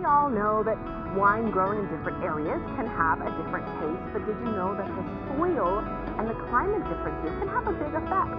We all know that wine grown in different areas can have a different taste, but did you know that the soil and the climate differences can have a big effect?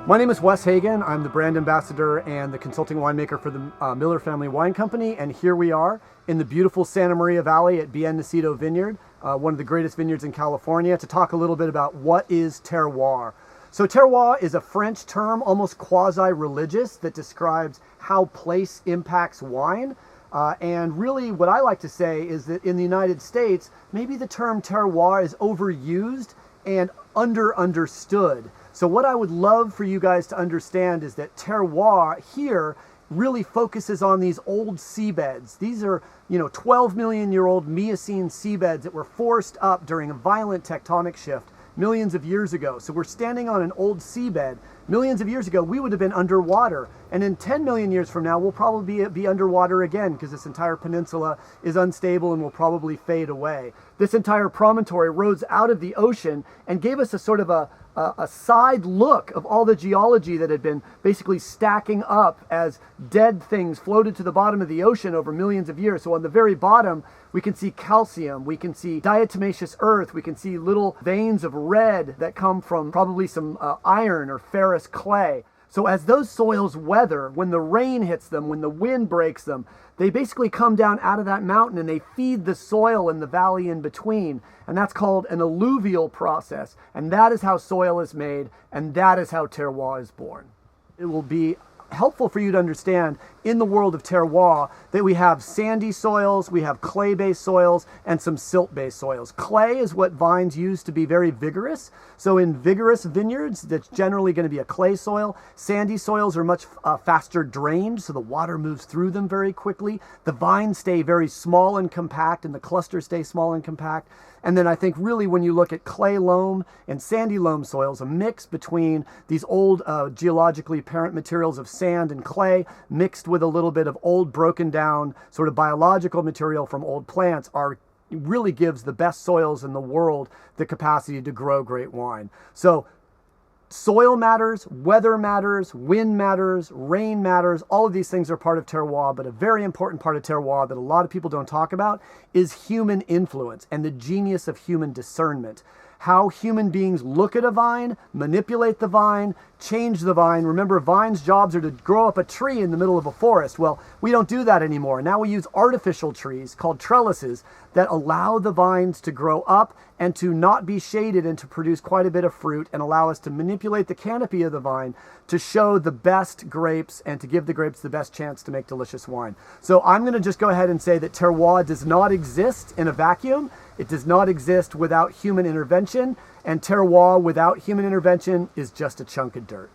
My name is Wes Hagen. I'm the brand ambassador and the consulting winemaker for the Miller Family Wine Company. And here we are in the beautiful Santa Maria Valley at Bien Nacido Vineyard, one of the greatest vineyards in California, to talk a little bit about what is terroir. So terroir is a French term, almost quasi-religious, that describes how place impacts wine. And really what I like to say is that in the United States, maybe the term terroir is overused and understood. So what I would love for you guys to understand is that terroir here really focuses on these old seabeds. These are, 12 million year old Miocene seabeds that were forced up during a violent tectonic shift millions of years ago. So we're standing on an old seabed. Millions of years ago, we would have been underwater. And in 10 million years from now, we'll probably be underwater again because this entire peninsula is unstable and will probably fade away. This entire promontory rose out of the ocean and gave us a sort of a side look of all the geology that had been basically stacking up as dead things floated to the bottom of the ocean over millions of years. So on the very bottom, we can see calcium, we can see diatomaceous earth, we can see little veins of red that come from probably some iron or ferrous clay. So as those soils weather, when the rain hits them, when the wind breaks them, they basically come down out of that mountain and they feed the soil in the valley in between. And that's called an alluvial process. And that is how soil is made, and that is how terroir is born. It will be helpful for you to understand in the world of terroir that we have sandy soils, we have clay-based soils, and some silt-based soils. Clay is what vines use to be very vigorous. So in vigorous vineyards, that's generally going to be a clay soil. Sandy soils are much faster drained, so the water moves through them very quickly. The vines stay very small and compact, and the clusters stay small and compact. And then I think really when you look at clay loam and sandy loam soils, a mix between these old geologically parent materials of sand and clay mixed with a little bit of old broken down sort of biological material from old plants really gives the best soils in the world the capacity to grow great wine. So soil matters, weather matters, wind matters, rain matters. All of these things are part of terroir, but a very important part of terroir that a lot of people don't talk about is human influence and the genius of human discernment. How human beings look at a vine, manipulate the vine, change the vine. Remember, vines' jobs are to grow up a tree in the middle of a forest. Well, we don't do that anymore. Now we use artificial trees called trellises that allow the vines to grow up and to not be shaded and to produce quite a bit of fruit and allow us to manipulate the canopy of the vine to show the best grapes and to give the grapes the best chance to make delicious wine. So I'm going to just go ahead and say that terroir does not exist in a vacuum. It does not exist without human intervention, and terroir without human intervention is just a chunk of dirt.